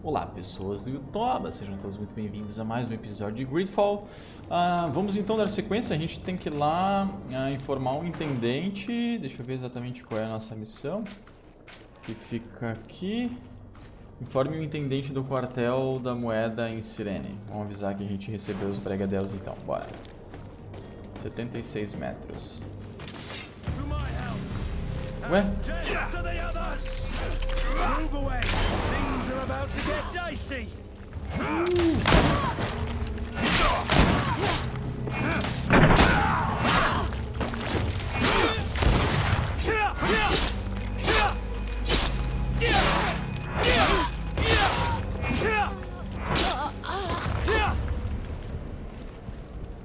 Olá pessoas do YouTube, sejam todos muito bem-vindos a mais um episódio de GREEDFALL. Vamos então dar sequência, a gente tem que ir lá informar um intendente, deixa eu ver exatamente qual é a nossa missão, que fica aqui. Informe o intendente do quartel da moeda em Sirene. Vamos avisar que a gente recebeu os brigadeiros então, bora. 76 metros. Ué? Move away! Things are about to get dicey!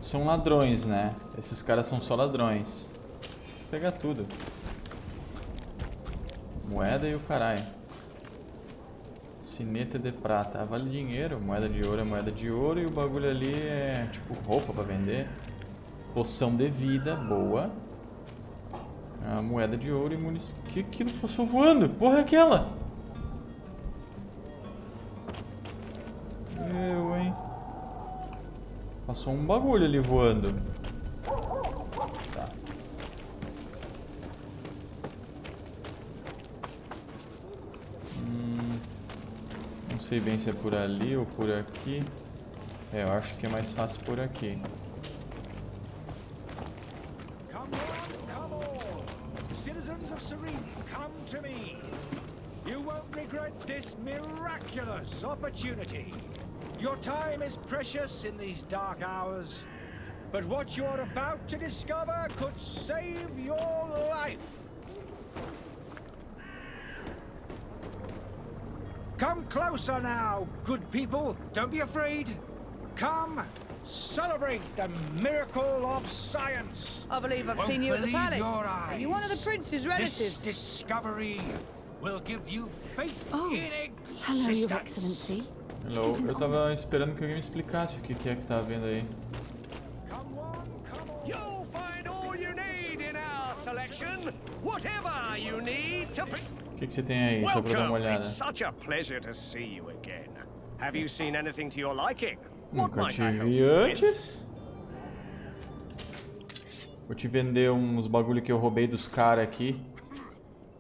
São ladrões, né? Esses caras são só ladrões. Vou pegar tudo. Moeda e o caralho. Sineta de prata. Vale dinheiro. Moeda de ouro é moeda de ouro. E o bagulho ali é tipo roupa pra vender. Poção de vida. Boa. A moeda de ouro e munição. Que aquilo passou voando? Porra é aquela? Eu, hein? Passou um bagulho ali voando. Tá. Não sei bem se é por ali ou por aqui. Eu acho que é mais fácil por aqui. Come on, come on! Citizens of Série, come to me! You won't regret this miraculous opportunity. Your time is precious in these dark hours, but what you're about to discover could save your life. Come closer now, good people. Don't be afraid. Come, celebrate the miracle of science. I believe I've seen you at the palace. Are you one of the prince's relatives? This discovery will give you faith in existence. Hello, Your Excellency. Hello. Eu tava esperando que alguém me explicasse o que é que tá vendo aí. Come on, come on. You'll find all you need in our selection. Whatever you need to pick. O que você tem aí, só pra dar uma Welcome. olhada? It's such a pleasure to see you again. Have you seen anything to your liking? What Nunca might te I help vi you with? antes. Vou te vender uns bagulho que eu roubei dos caras aqui.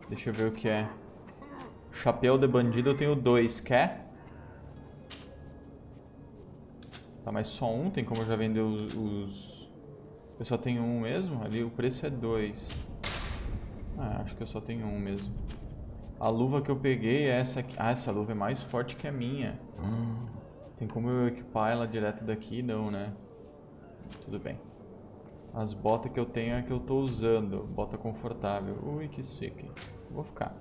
Deixa eu ver o que é. Chapéu de bandido eu tenho 2, quer? Tá, mas só um? Tem como eu já vender os... Eu só tenho um mesmo? Ali o preço é 2. Ah, acho que eu só tenho um mesmo. A luva que eu peguei é essa aqui. Ah, essa luva é mais forte que a minha. Tem como eu equipar ela direto daqui? Não, né? Tudo bem. As botas que eu tenho é que eu tô usando. Bota confortável. Ui, que chique. Vou ficar.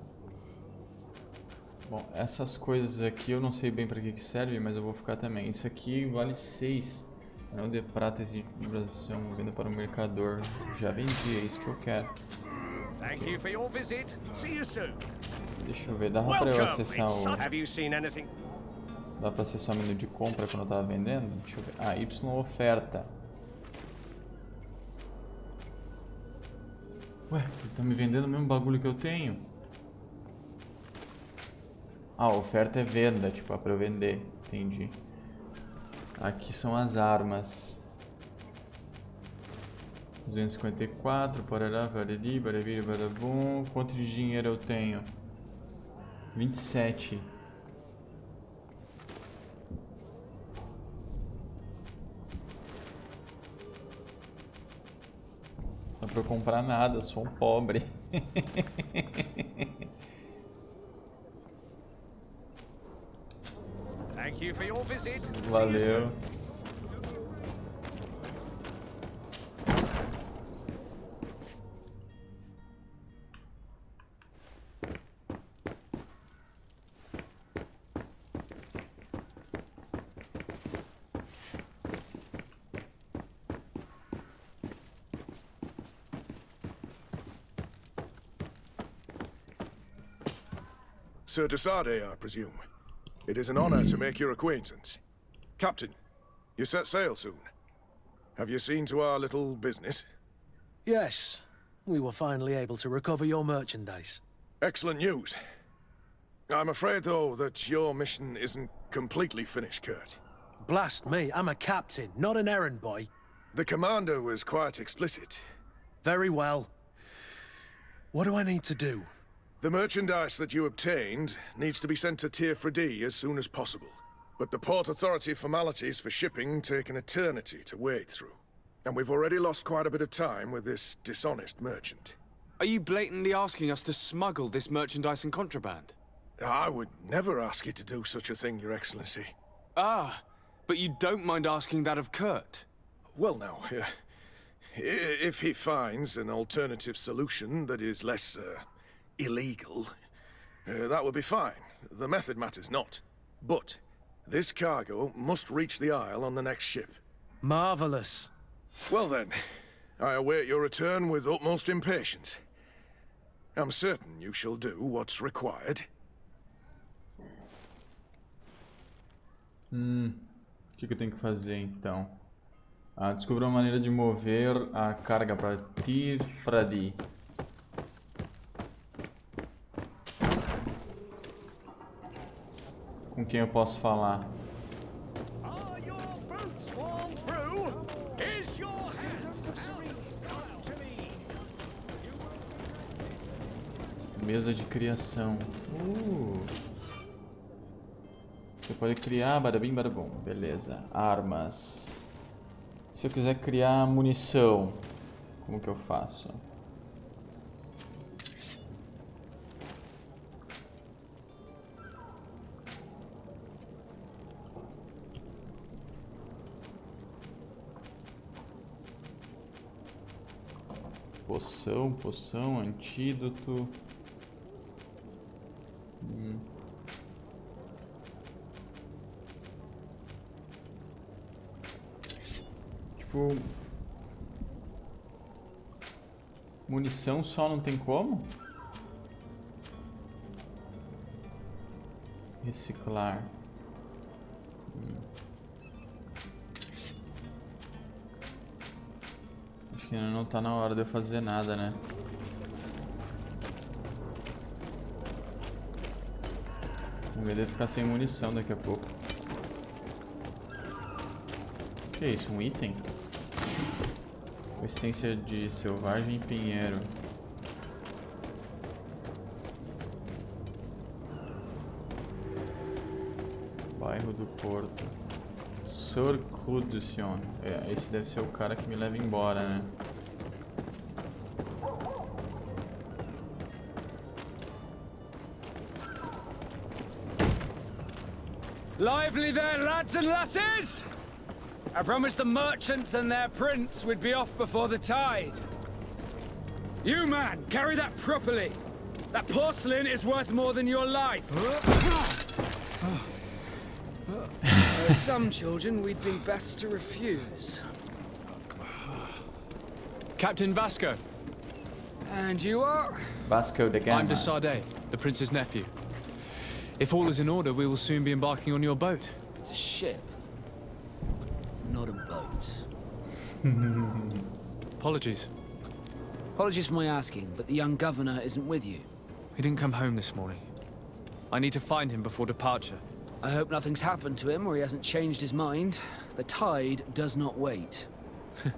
Bom, essas coisas aqui eu não sei bem pra que serve, mas eu vou ficar também. Isso aqui vale 6. Anel de prata e vibração. Venda para o mercador. Já vendi, é isso que eu quero. Thank you for your visit. See you soon. Deixa eu ver, dá pra eu Welcome. acessar It's o... Have you seen anything? Dá pra acessar o menu de compra quando eu tava vendendo? Deixa eu ver. Ah, Y oferta. Ué, ele tá me vendendo o mesmo bagulho que eu tenho? Ah, oferta é venda, tipo, é pra eu vender. Entendi. Aqui são as armas. 254, parará, parari, barabira, barabum. Quanto de dinheiro eu tenho? 27. Não dá pra eu comprar nada, sou um pobre. Thank you for your visit. See you Valeu. soon. Sir Desade, I presume. It is an honor to make your acquaintance. Captain, you set sail soon. Have you seen to our little business? Yes, we were finally able to recover your merchandise. Excellent news. I'm afraid, though, that your mission isn't completely finished, Kurt. Blast me, I'm a captain, not an errand boy. The commander was quite explicit. Very well. What do I need to do? The merchandise that you obtained needs to be sent to Tier 4D as soon as possible. But the Port Authority formalities for shipping take an eternity to wade through. And we've already lost quite a bit of time with this dishonest merchant. Are you blatantly asking us to smuggle this merchandise and contraband? I would never ask you to do such a thing, Your Excellency. Ah, but you don't mind asking that of Kurt? Well now, if he finds an alternative solution that is less, illegal, that would be fine. The method matters not. But this cargo must reach the Isle on the next ship. Marvelous. Well then, I await your return with utmost impatience. I'm certain you shall do what's required. O que eu tenho que fazer então? Descobrir uma maneira de mover a carga para Tier 4D. Com quem eu posso falar? Are your boots worn through? Is your Citizens of Serene, come to me. Mesa de criação. Você pode criar, badabim, badabum. Beleza. Armas. Se eu quiser criar munição, como que eu faço? Poção, antídoto. Tipo, munição só não tem como? Reciclar. Acho que ainda não tá na hora de eu fazer nada, né? Vou medo de ficar sem munição daqui a pouco. O que é isso? Um item? Essência de selvagem e pinheiro. Bairro do Porto. Surcruducion. Esse deve ser o cara que me leva embora, né? Lively there, lads and lasses! I promised the merchants and their prince we'd be off before the tide. You, man, carry that properly. That porcelain is worth more than your life. There are some children we'd be best to refuse. Captain Vasco. And you are? Vasco da Gama. I'm Desardet, the prince's nephew. If all is in order, we will soon be embarking on your boat. It's a ship, not a boat. Apologies. Apologies for my asking, but the young governor isn't with you. He didn't come home this morning. I need to find him before departure. I hope nothing's happened to him or he hasn't changed his mind. The tide does not wait.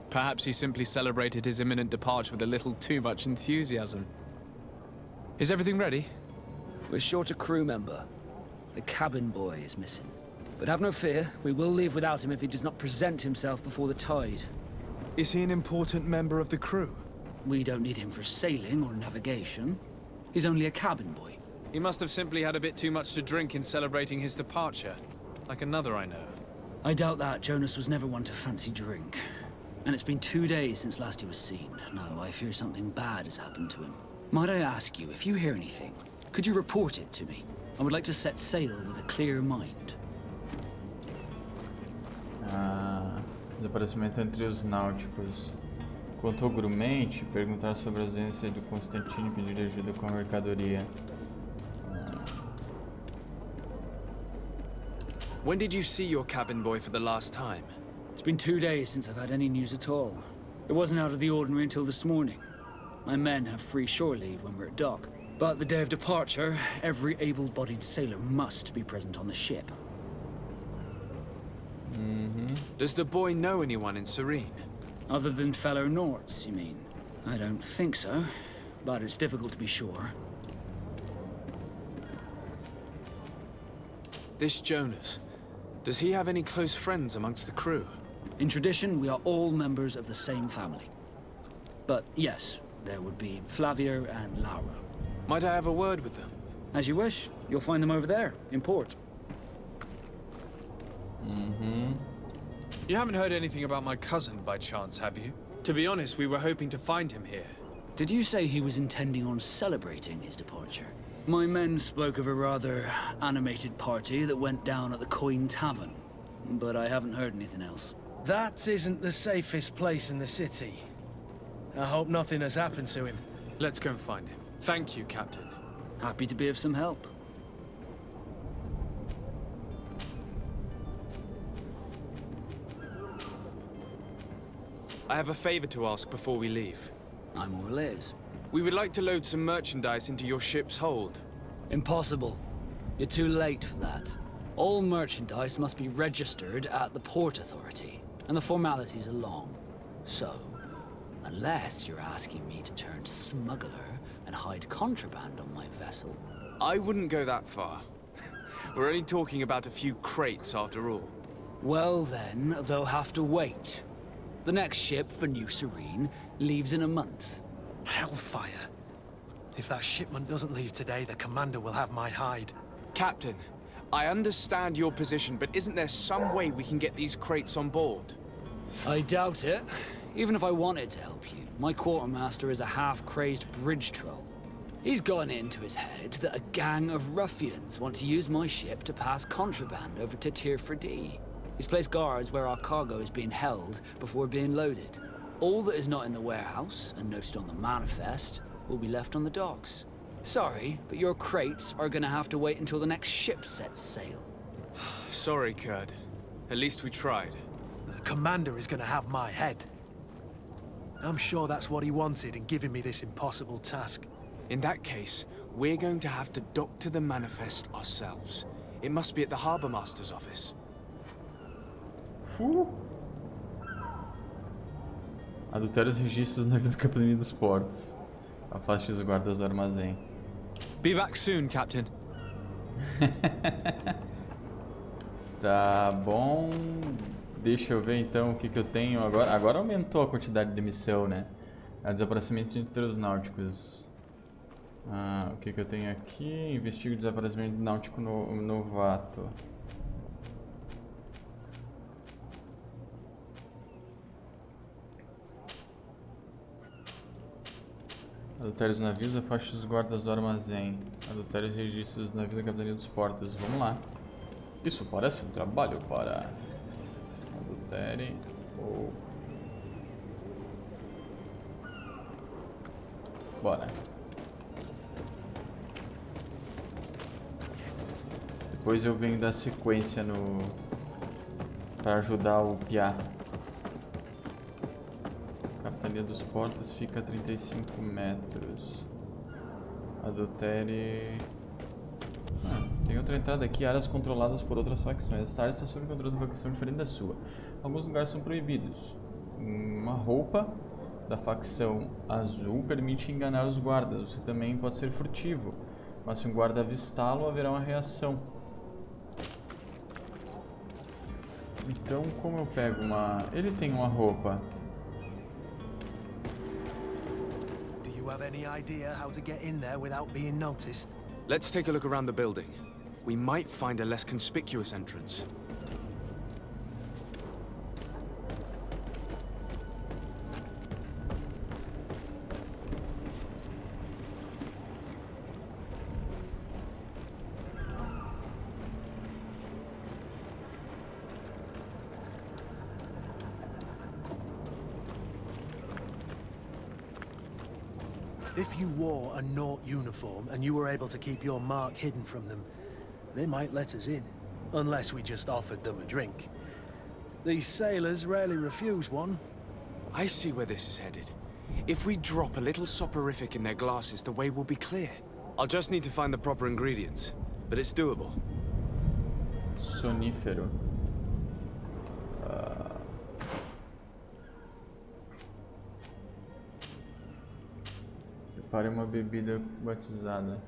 Perhaps he simply celebrated his imminent departure with a little too much enthusiasm. Is everything ready? We're short a crew member. The cabin boy is missing. But have no fear, we will leave without him if he does not present himself before the tide. Is he an important member of the crew? We don't need him for sailing or navigation. He's only a cabin boy. He must have simply had a bit too much to drink in celebrating his departure. Like another I know. I doubt that. Jonas was never one to fancy drink. And it's been 2 days since last he was seen. No, I fear something bad has happened to him. Might I ask you, if you hear anything, could you report it to me? I would like to set sail with a clear mind. Desaparecimento entre os náuticos. Quanto ao grumente, perguntar sobre a ausência do Constantino e pedir ajuda com a mercadoria. When did you see your cabin boy for the last time? It's been 2 days since I've had any news at all. It wasn't out of the ordinary until this morning. My men have free shore leave when we're at dock. But the day of departure, every able-bodied sailor must be present on the ship. Does the boy know anyone in Serene? Other than fellow Norts, you mean? I don't think so, but it's difficult to be sure. This Jonas, does he have any close friends amongst the crew? In tradition, we are all members of the same family. But yes, there would be Flavio and Lauro. Might I have a word with them? As you wish, you'll find them over there, in port. You haven't heard anything about my cousin by chance, have you? To be honest, we were hoping to find him here. Did you say he was intending on celebrating his departure? My men spoke of a rather animated party that went down at the Coin Tavern, but I haven't heard anything else. That isn't the safest place in the city. I hope nothing has happened to him. Let's go and find him. Thank you, Captain. Happy to be of some help. I have a favor to ask before we leave. I'm all ears. We would like to load some merchandise into your ship's hold. Impossible. You're too late for that. All merchandise must be registered at the Port Authority, and the formalities are long. So, unless you're asking me to turn smuggler and hide contraband on my vessel. I wouldn't go that far. We're only talking about a few crates after all. Well then, they'll have to wait. The next ship for New Serene leaves in a month. Hellfire. If that shipment doesn't leave today, the commander will have my hide. Captain, I understand your position, but isn't there some way we can get these crates on board? I doubt it. Even if I wanted to help you, my quartermaster is a half-crazed bridge troll. He's gotten it into his head that a gang of ruffians want to use my ship to pass contraband over to Tier 4D. He's placed guards where our cargo is being held before being loaded. All that is not in the warehouse, and noted on the manifest, will be left on the docks. Sorry, but your crates are gonna have to wait until the next ship sets sail. Sorry, Kurd. At least we tried. The commander is gonna have my head. I'm sure that's what he wanted in giving me this impossible task. In that case, we're going to have to dock to the manifest ourselves. It must be at the Harbour Master's office. Adultério os registros na vida da Capitania dos Portos. Afaste os guardas do armazém. Be back soon, Captain. Tá bom. Deixa eu ver então o que eu tenho agora. Agora aumentou a quantidade de missão, né? Desaparecimento de os náuticos. O que eu tenho aqui? Investiga o desaparecimento náutico novato. Adultério os navios, afaste os guardas do armazém. Adultério os registros na vida da Capitania dos Portos. Vamos lá. Isso parece um trabalho para... Adultério ou... Bora. Depois eu venho dar sequência no... para ajudar o Piá. Capitania dos Portos fica a 35 metros. Adultério... tem outra entrada aqui, áreas controladas por outras facções. Esta área está sob o controle de uma facção diferente da sua. Alguns lugares são proibidos. Uma roupa da facção azul permite enganar os guardas. Você também pode ser furtivo, mas se um guarda avistá-lo, haverá uma reação. Então, como eu pego uma... Ele tem uma roupa. Do you have any idea how to get in there without being noticed? Let's take a look around the building. We might find a less conspicuous entrance. If you wore a Nort uniform and you were able to keep your mark hidden from them, they might let us in, unless we just offered them a drink. These sailors rarely refuse one. I see where this is headed. If we drop a little soporific in their glasses, the way will be clear. I'll just need to find the proper ingredients, but it's doable. Sonífero. Prepare uma bebida batizada.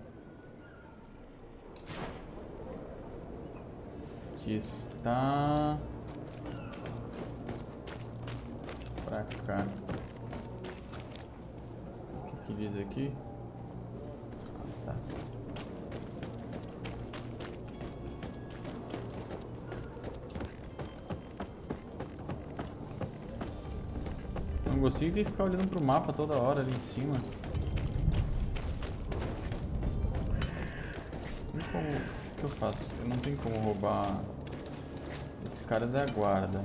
Que está pra cá. O que diz aqui? Ah, tá. Não gostei de ficar olhando pro mapa toda hora ali em cima. Como, o que eu faço? Eu não tenho como roubar. Esse cara é da guarda.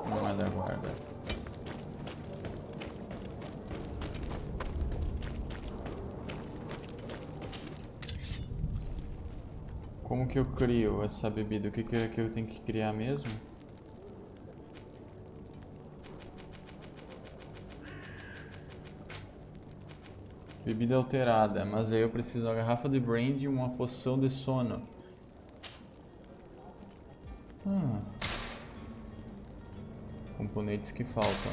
Não é da guarda. Como que eu crio essa bebida? O que é que eu tenho que criar mesmo? Bebida alterada, mas aí eu preciso uma garrafa de brandy e uma poção de sono. Componentes que faltam.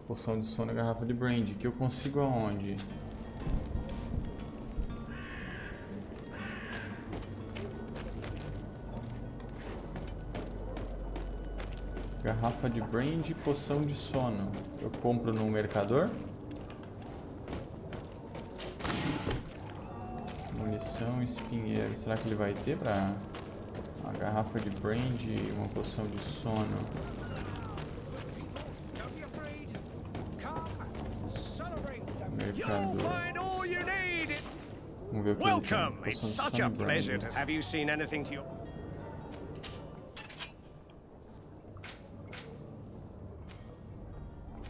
Poção de sono e garrafa de brandy. Que eu consigo aonde? Garrafa de brandy e poção de sono. Eu compro no mercador? Munição, espinheiro. Será que ele vai ter pra uma garrafa de brandy e uma poção de sono? Mercador. Vamos ver o que ele tem. Welcome. It's Poção de such a sono, pleasure to brandy. have you seen anything to your...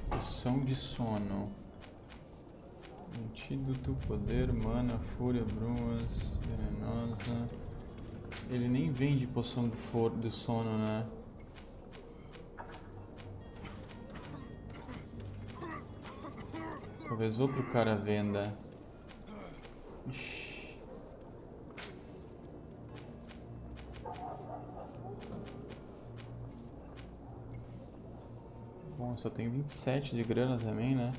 Poção de sono. Antídoto, poder, mana, fúria, brumas, venenosa. Ele nem vende poção de sono, né? Talvez outro cara venda. Ixi. Bom, só tem 27 de grana também, né?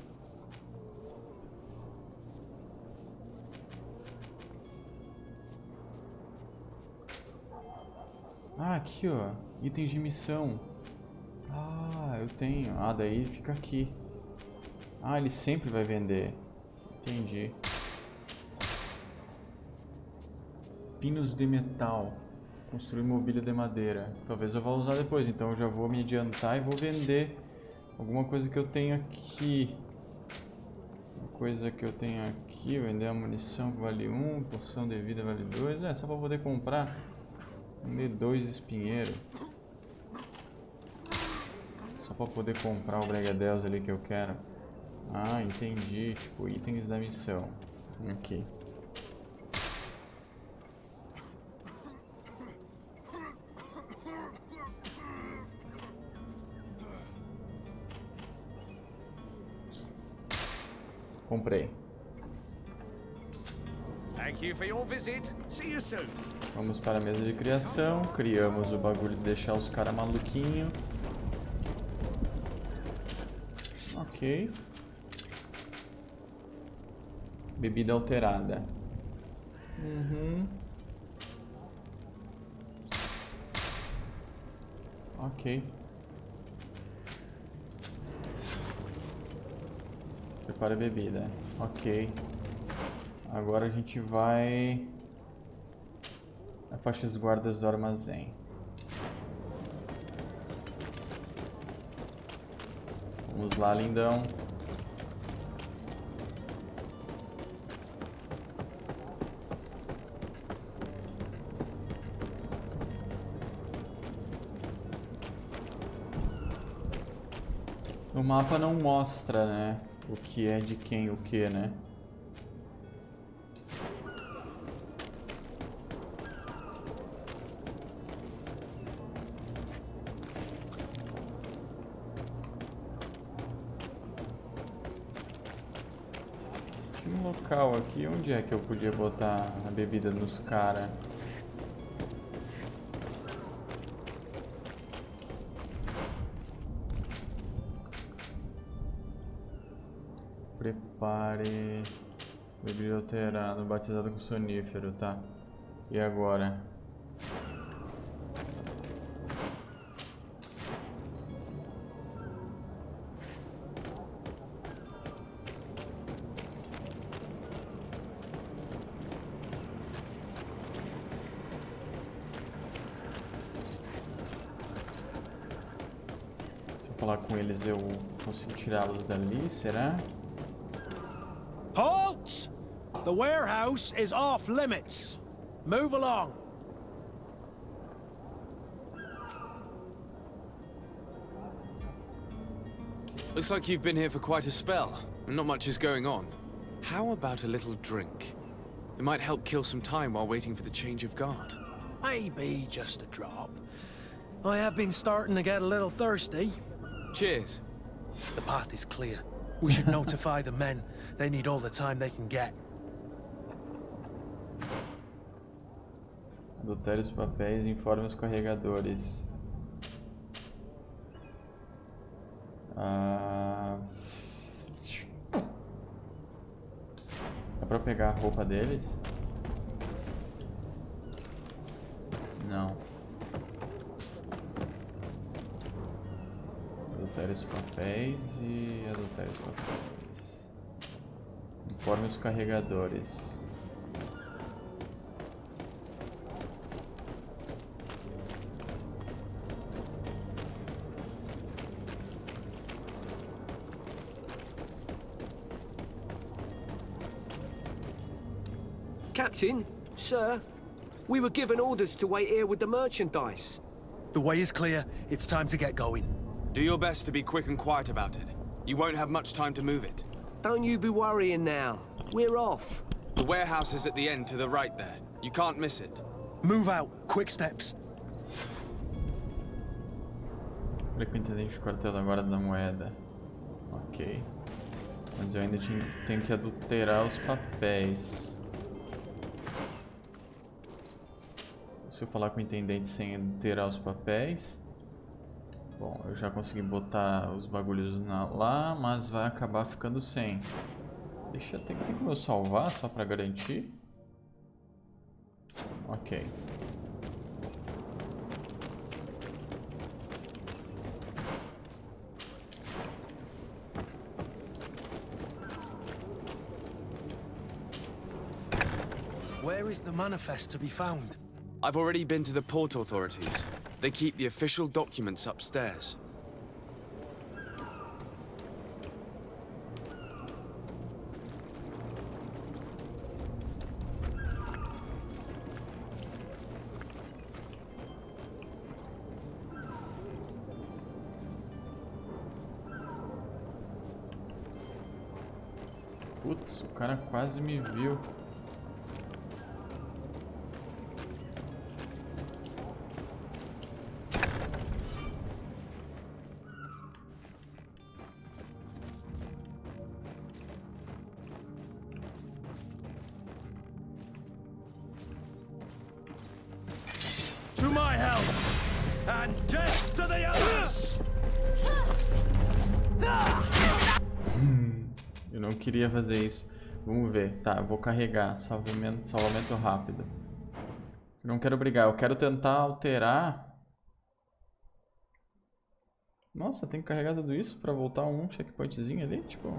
Ah, aqui ó, itens de missão. Ah, eu tenho. Ah, daí fica aqui. Ah, ele sempre vai vender. Entendi. Pinos de metal. Construir mobília de madeira. Talvez eu vá usar depois, então eu já vou me adiantar e vou vender alguma coisa que eu tenho aqui. Uma coisa que eu tenho aqui, vender a munição que vale 1, poção de vida vale 2. É, só pra poder comprar. Vender 2 espinheiros. Só pra poder comprar o Bregadeus ali que eu quero. Ah, entendi. Tipo, itens da missão. Aqui. Comprei. Thank you for your visit. See you soon. Vamos para a mesa de criação. Criamos o bagulho de deixar os caras maluquinhos. Ok. Bebida alterada. Ok. Prepara a bebida. Ok. Agora a gente vai... Afaste as guardas do armazém. Vamos lá, lindão. No mapa não mostra, né? O que é de quem o que, né? local aqui. Onde é que eu podia botar a bebida nos caras? Prepare... Bebida alterada, batizado com sonífero, tá? E agora? Se eu falar com eles, eu consigo tirá-los dali, será? Halt! The warehouse is off limits. Move along. Looks like you've been here for quite a spell, and not much is going on. How about a little drink? It might help kill some time while waiting for the change of guard. Maybe just a drop. I have been starting to get a little thirsty. Cheers. The path is clear. We should notify the men. They need all the time they can get. Adultere os papéis e informe os carregadores. Dá pra pegar a roupa deles? Não. Adultere os papéis e adultere os papéis. Informe os carregadores. Captain, sir, we were given orders to wait here with the merchandise. The way is clear. It's time to get going. Do your best to be quick and quiet about it. You won't have much time to move it. Don't you be worrying now. We're off. The warehouse is at the end to the right there. You can't miss it. Move out. Quick steps. Frequentemente o quartel da guarda da moeda. Ok. Mas eu ainda tenho que adulterar os papéis. Se eu falar com o intendente sem adulterar os papéis... Bom, eu já consegui botar os bagulhos lá, mas vai acabar ficando sem. Tem como eu salvar só pra garantir? Ok. Where is the manifest to be found? I've already been to the port authorities. They keep the official documents upstairs. Putz, o cara quase me viu. To my help! And death to the others! Eu não queria fazer isso. Vamos ver. Tá, eu vou carregar. Salvamento rápido. Eu não quero brigar. Eu quero tentar alterar. Nossa, tem que carregar tudo isso pra voltar um checkpointzinho ali? Tipo...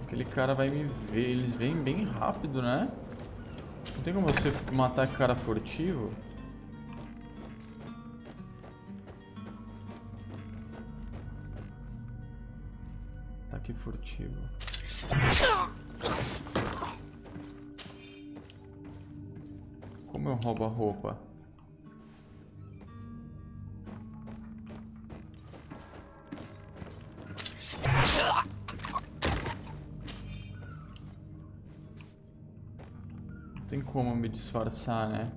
Aquele cara vai me ver. Eles vêm bem rápido, né? Não tem como você matar cara furtivo? Ataque furtivo. Como eu roubo a roupa? Não tem como me disfarçar, né?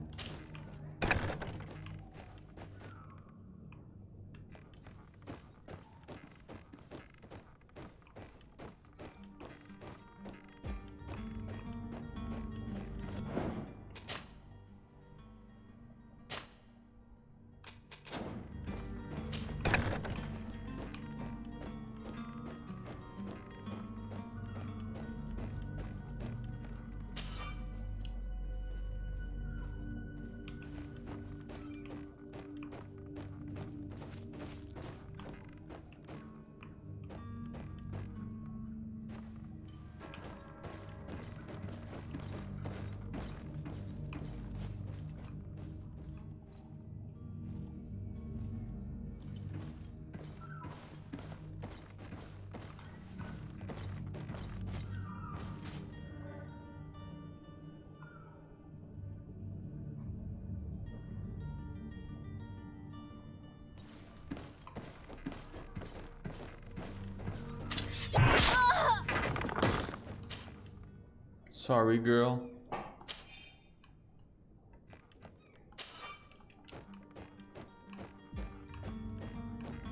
Sorry, girl.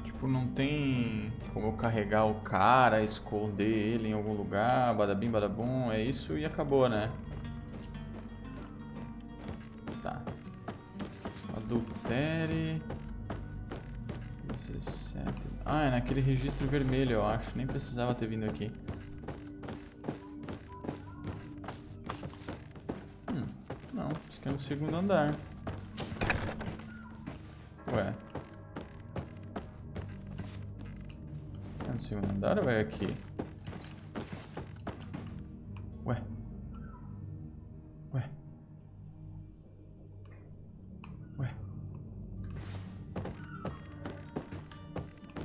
Tipo, não tem como eu carregar o cara, esconder ele em algum lugar, badabim, badabum, é isso e acabou, né? Tá. Adultere. 17. Ah, é naquele registro vermelho, eu acho. Nem precisava ter vindo aqui. Não, isso aqui é no segundo andar. Ué. É no segundo andar ou é aqui? Ué. Ué. Ué.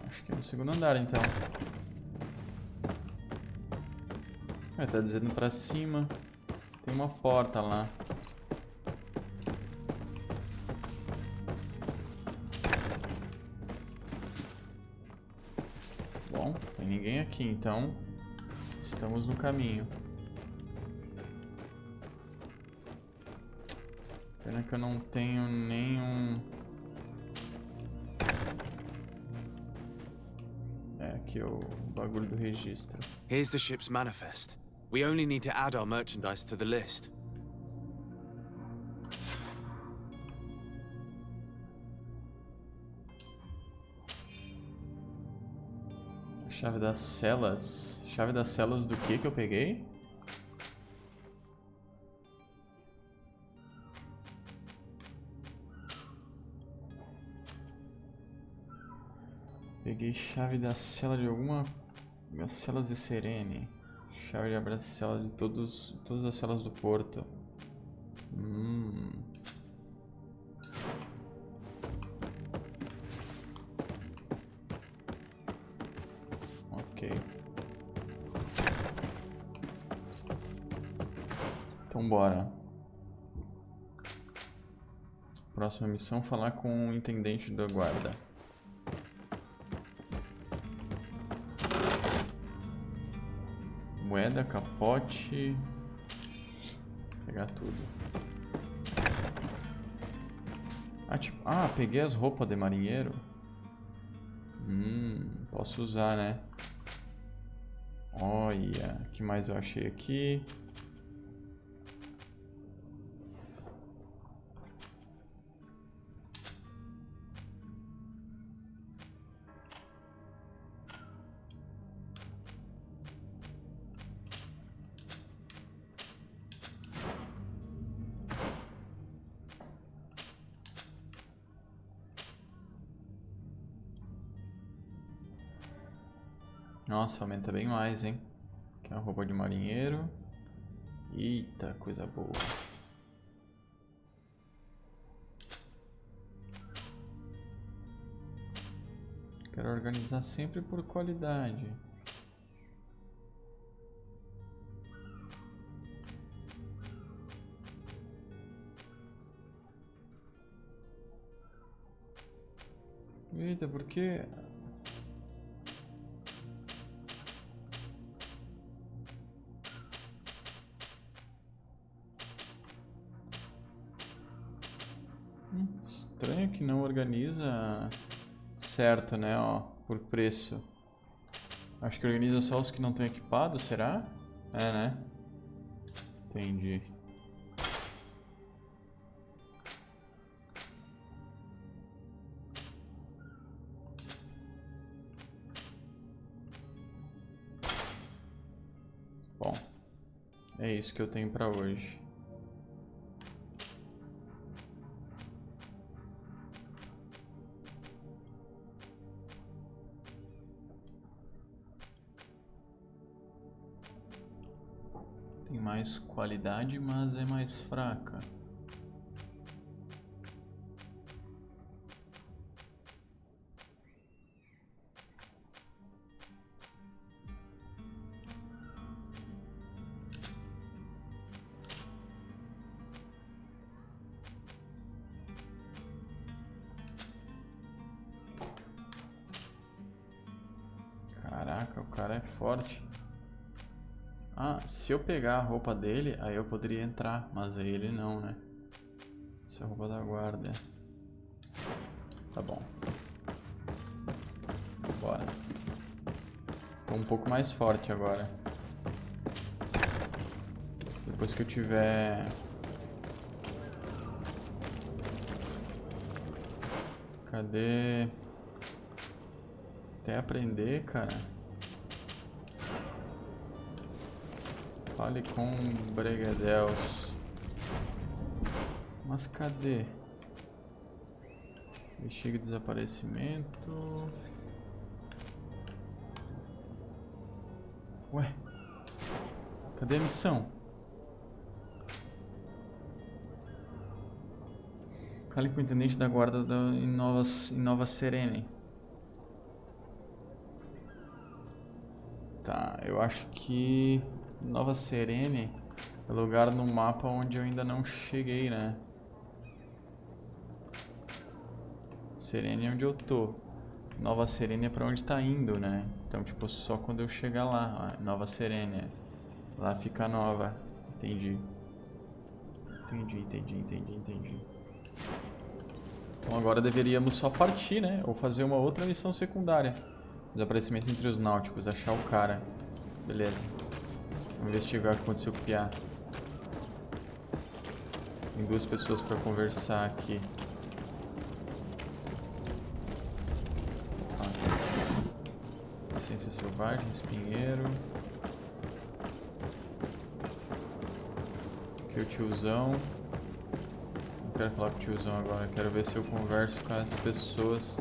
Acho que é no segundo andar, então. É, tá dizendo pra cima. Tem uma porta lá. Bom, tem ninguém aqui, então estamos no caminho. Pena que eu não tenho nenhum... É, aqui o bagulho do registro. Here's the ship's manifest. We only need to add our merchandise to the list. Chave das celas. Chave das celas do que eu peguei? Peguei chave da cela de alguma... As celas de Serene. Chave de abrir a cela de todas as celas do porto. Ok. Então bora. Próxima missão, falar com o intendente da guarda. Moeda, capote. Pegar tudo. Peguei as roupas de marinheiro. Posso usar, né? Olha, o que mais eu achei aqui? Nossa, aumenta bem mais, hein? Aqui é uma roupa de marinheiro. Eita, coisa boa. Quero organizar sempre por qualidade. Eita, por que... Estranho que não organiza certo, né? Ó, por preço. Acho que organiza só os que não estão equipados, será? É, né? Entendi. Bom, é isso que eu tenho pra hoje. Tem mais qualidade, mas é mais fraca. Caraca, o cara é forte. Ah, se eu pegar a roupa dele, aí eu poderia entrar. Mas aí ele não, né? Essa é a roupa da guarda. Tá bom. Bora. Tô um pouco mais forte agora. Depois que eu tiver... Cadê? Até aprender, cara. Fale com Bregadels. Mas cadê? Investigue desaparecimento. Ué? Cadê a missão? Fale com o intendente da guarda em Nova Serene. Tá, eu acho que Nova Serene é lugar no mapa onde eu ainda não cheguei, né? Serene é onde eu tô. Nova Serene é pra onde tá indo, né? Então, tipo, só quando eu chegar lá. Ó, Nova Serene. Lá fica Nova. Entendi. Entendi. Então agora deveríamos só partir, né? Ou fazer uma outra missão secundária. Desaparecimento entre os náuticos. Achar o cara. Beleza. Vamos investigar o que aconteceu com o Piá. Tem 2 pessoas pra conversar aqui. Ciência selvagem, espinheiro. Aqui o tiozão. Não quero falar com o tiozão agora. Quero ver se eu converso com as pessoas.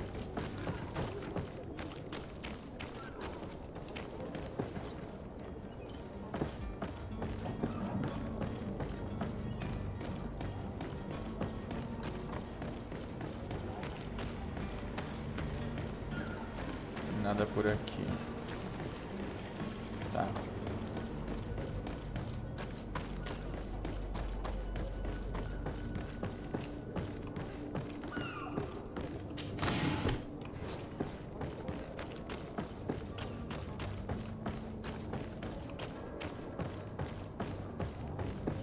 Nada por aqui. Tá.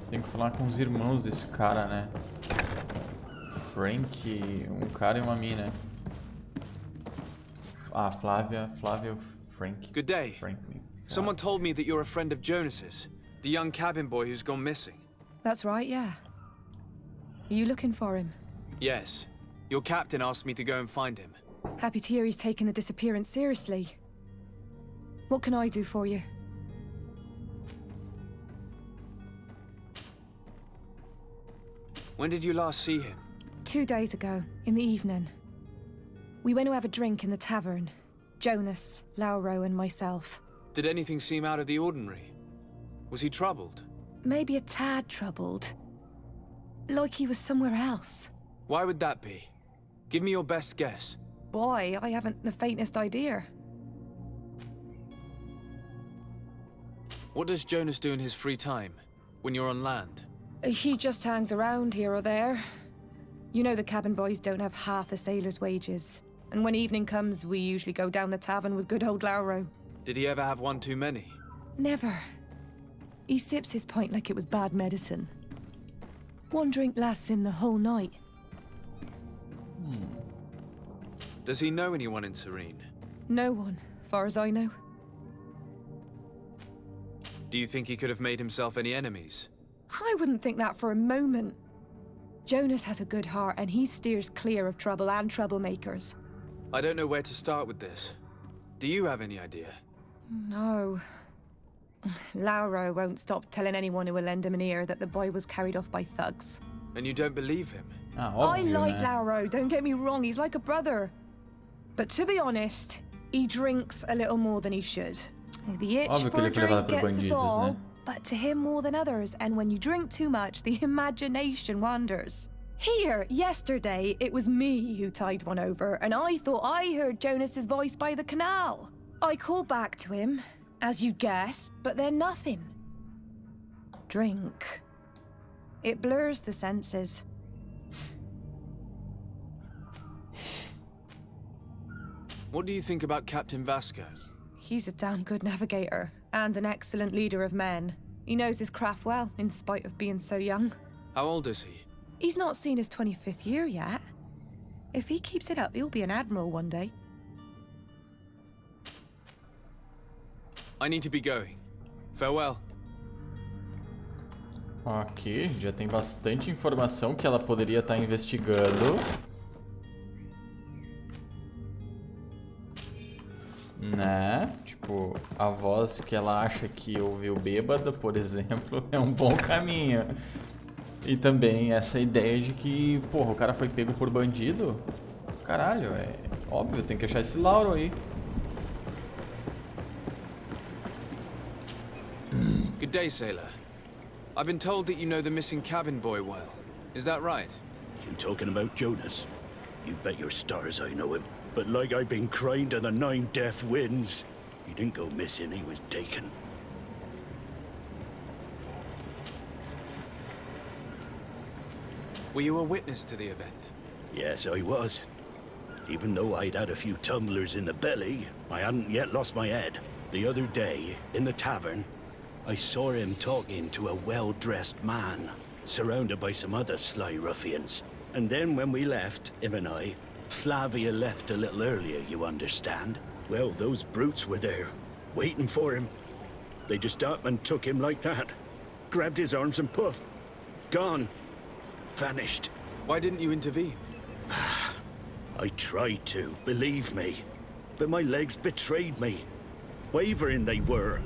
Tem que falar com os irmãos desse cara, né? Frank, um cara e uma mina. Ah, Flávia, Frank. Good day. Franklin. Someone told me that you're a friend of Jonas's, the young cabin boy who's gone missing. That's right, yeah. Are you looking for him? Yes. Your captain asked me to go and find him. Happy to hear he's taken the disappearance seriously. What can I do for you? When did you last see him? 2 days ago, in the evening. We went to have a drink in the tavern. Jonas, Lauro, and myself. Did anything seem out of the ordinary? Was he troubled? Maybe a tad troubled. Like he was somewhere else. Why would that be? Give me your best guess. Boy, I haven't the faintest idea. What does Jonas do in his free time, when you're on land? He just hangs around here or there. You know the cabin boys don't have half a sailor's wages. And when evening comes, we usually go down the tavern with good old Lauro. Did he ever have one too many? Never. He sips his pint like it was bad medicine. 1 drink lasts him the whole night. Does he know anyone in Serene? No one, far as I know. Do you think he could have made himself any enemies? I wouldn't think that for a moment. Jonas has a good heart and he steers clear of trouble and troublemakers. I don't know where to start with this. Do you have any idea? No. Lauro won't stop telling anyone who will lend him an ear that the boy was carried off by thugs. And you don't believe him? Ah, I óbvio, like né? Lauro, don't get me wrong, he's like a brother. But to be honest, he drinks a little more than he should. The itch Óbvio que for ele a foi levado drink por gets us bandidos, all, né? but to him more than others, and when you drink too much, the imagination wanders. Here, yesterday, it was me who tied one over, and I thought I heard Jonas's voice by the canal. I called back to him, as you guessed, but then nothing. Drink. It blurs the senses. What do you think about Captain Vasco? He's a damn good navigator, And an excellent leader of men. He knows his craft well, in spite of being so young. How old is he? He's not seen his 25th year yet. If he keeps it up, he'll be an admiral one day. I need to be going. Farewell. Ok, já tem bastante informação que ela poderia estar investigando. Né? Tipo, a voz que ela acha que ouviu bêbada, por exemplo, é um bom caminho. E também essa ideia de que, porra, o cara foi pego por bandido. Caralho, é óbvio, tem que achar esse Lauro aí. Good day, sailor. I've been told that you know the missing cabin boy well. Is that right? You talking about Jonas? You bet your stars I know him. But like I've been crying to the 9 deaf winds, he didn't go missing, he was taken. Were you a witness to the event? Yes, I was. Even though I'd had a few tumblers in the belly, I hadn't yet lost my head. The other day, in the tavern, I saw him talking to a well-dressed man, surrounded by some other sly ruffians. And then when we left, him and I, Flavia left a little earlier, you understand? Well, those brutes were there, waiting for him. They just up and took him like that. Grabbed his arms and poof, gone. Vanished. Why didn't you intervene? I tried to, believe me. But my legs betrayed me. Wavering they were.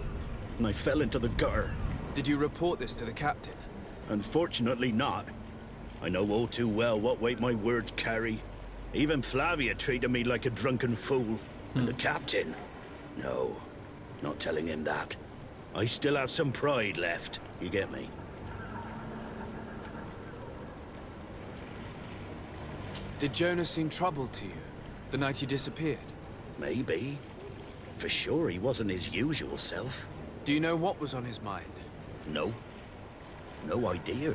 And I fell into the gutter. Did you report this to the captain? Unfortunately not. I know all too well what weight my words carry. Even Flavia treated me like a drunken fool. And the captain? No, not telling him that. I still have some pride left, you get me? Did Jonas seem troubled to you, the night he disappeared? Maybe. For sure he wasn't his usual self. Do you know what was on his mind? No. No idea.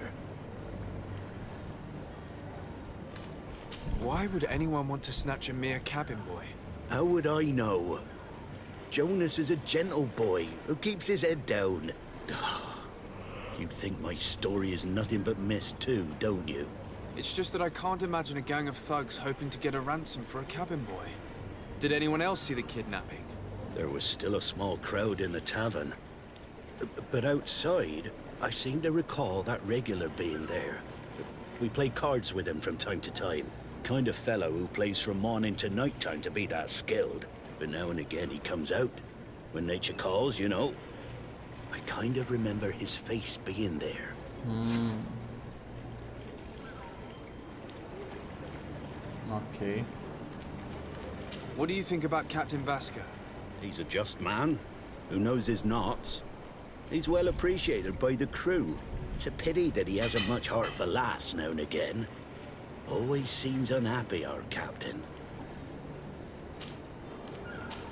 Why would anyone want to snatch a mere cabin boy? How would I know? Jonas is a gentle boy who keeps his head down. You think my story is nothing but mist too, don't you? It's just that I can't imagine a gang of thugs hoping to get a ransom for a cabin boy. Did anyone else see the kidnapping? There was still a small crowd in the tavern. But outside, I seem to recall that regular being there. We play cards with him from time to time. Kind of fellow who plays from morning to night time to be that skilled. But now and again he comes out. When nature calls, you know. I kind of remember his face being there. Ok. What do you think about Captain Vasco? He's a just man who knows his knots. He's well appreciated by the crew. It's a pity that he hasn't much heart for laughs now and again. Always seems unhappy, our captain.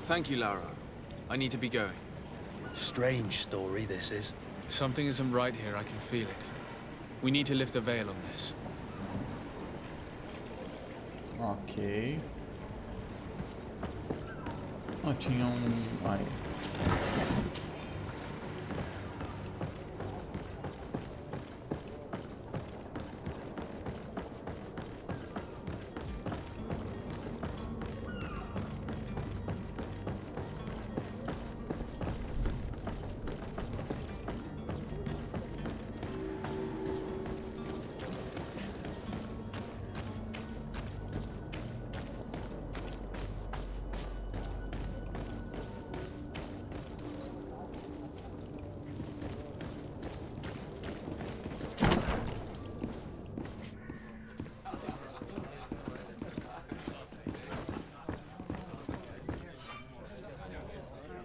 Thank you, Lara. I need to be going. Strange story, this is. Something isn't right here, I can feel it. We need to lift the veil on this. Ok. Oh, tinha Ai.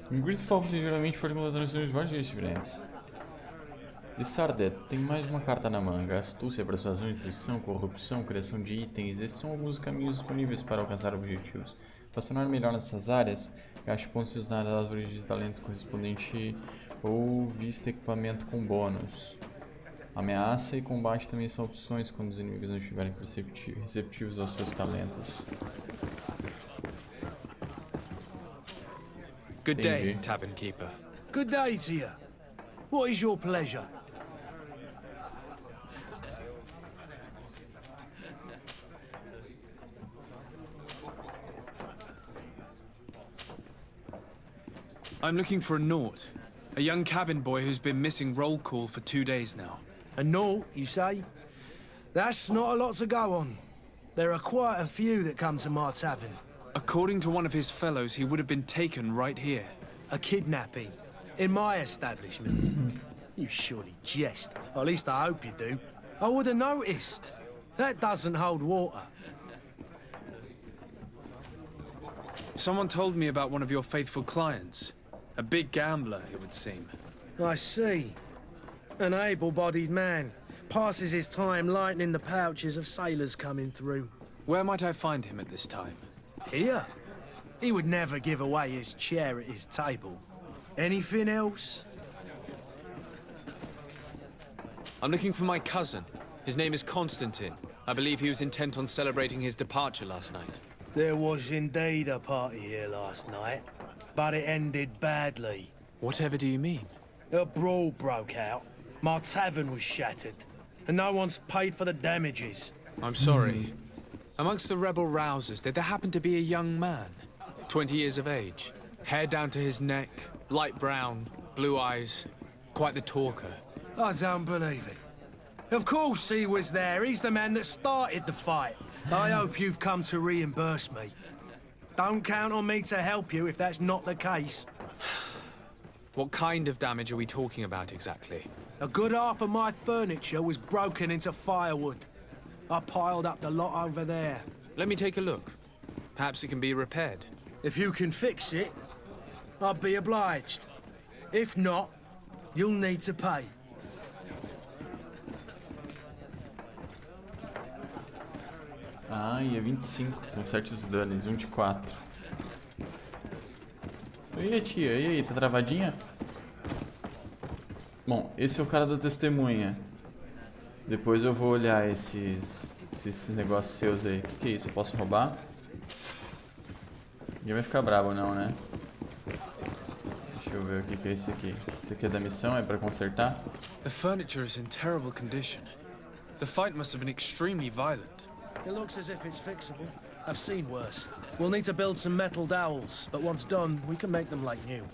Em GREEDFALL você geralmente pode encontrar transições de vários jeitos diferentes. Desperados tem mais de uma carta na manga. Astúcia, persuasão, intuição, corrupção, criação de itens. Esses são alguns caminhos disponíveis para alcançar objetivos. Para se tornar melhor nessas áreas, gaste pontos na árvore de talentos correspondente ou vista equipamento com bônus. Ameaça e combate também são opções quando os inimigos não estiverem receptivos aos seus talentos. Good day, Tavern Keeper. Good day to you. What is your pleasure? I'm looking for a Naut. A young cabin boy who's been missing roll call for 2 days now. A Naut, you say? That's not a lot to go on. There are quite a few that come to my tavern. According to one of his fellows, he would have been taken right here. A kidnapping? In my establishment? You surely jest. Or at least I hope you do. I would have noticed. That doesn't hold water. Someone told me about one of your faithful clients. A big gambler, it would seem. I see. An able-bodied man. Passes his time lightening the pouches of sailors coming through. Where might I find him at this time? Here? He would never give away his chair at his table. Anything else? I'm looking for my cousin. His name is Constantine. I believe he was intent on celebrating his departure last night. There was indeed a party here last night, but it ended badly. Whatever do you mean? A brawl broke out. My tavern was shattered, and no one's paid for the damages. I'm sorry. Amongst the rebel rousers, did there happen to be a young man? 20 years of age. Hair down to his neck, light brown, blue eyes. Quite the talker. I don't believe it. Of course he was there. He's the man that started the fight. I hope you've come to reimburse me. Don't count on me to help you if that's not the case. What kind of damage are we talking about exactly? A good half of my furniture was broken into firewood. I piled up the lot over there. Let me take a look. Perhaps it can be repaired. If you can fix it, I'd be obliged. If not, you'll need to pay. Ah, e é 25. Conserte os danos. 1 de 4. E aí, tia? E aí, tá travadinha? Bom, esse é o cara da testemunha. Depois eu vou olhar esses negócios seus aí. O que é isso? Eu posso roubar? Ninguém vai ficar bravo não, né? Deixa eu ver o que é esse aqui. Esse aqui é da missão? É pra consertar? The furniture is in terrible condition. The fight must have been extremely violent. It looks as if it's fixable. I've seen worse. We'll need to build some metal dowels, but once done, we can make them like new.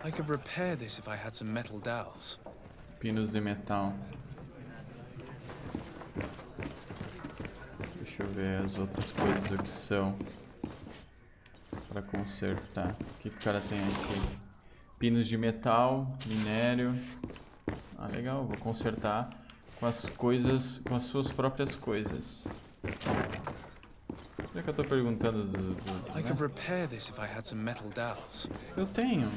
I could repair this if I had some metal dowels. Pinos de metal. Deixa eu ver as outras coisas, o que são. Pra consertar. O que o cara tem aqui? Pinos de metal, minério. Ah, legal, vou consertar com as coisas, com as suas próprias coisas. Por que eu tô perguntando do I could repair this if I had some metal dowels. Eu tenho.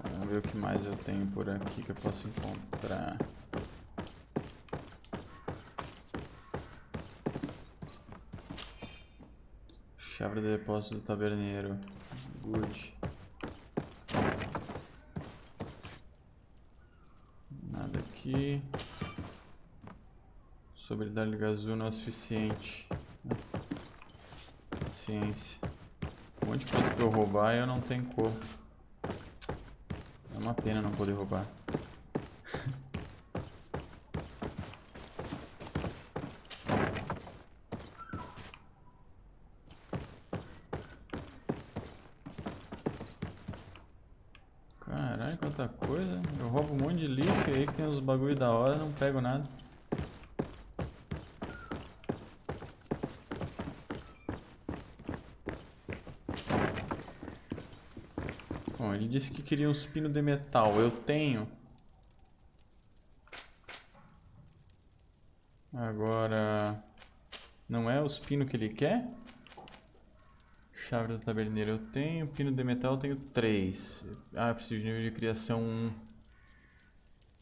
Vamos ver o que mais eu tenho por aqui que eu posso encontrar. Chave de depósito do taberneiro. Good. Nada aqui. Sobriedade gazul não é suficiente. Paciência. Um monte de coisa pra eu roubar e eu não tenho como. É uma pena não poder roubar. Caralho, quanta coisa. Eu roubo um monte de lixo aí que tem uns bagulho da hora e não pego nada. Bom, ele disse que queria uns pinos de metal. Eu tenho. Agora... Não é os pinos que ele quer? Chave da taberneira eu tenho. Pino de metal eu tenho 3. Ah, eu preciso de nível de criação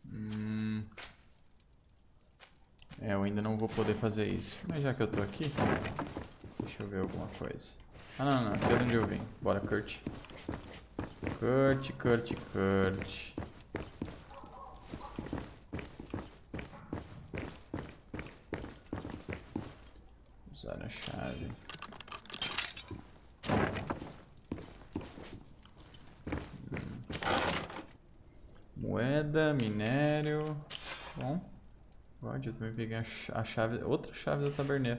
1. É, eu ainda não vou poder fazer isso. Mas já que eu tô aqui... Deixa eu ver alguma coisa. Ah, não, não. Aqui é de onde eu vim. Bora, Kurt. Kurt. Usar a chave. Moeda, minério. Bom. Pode, eu também peguei a chave. Outra chave da taberneira.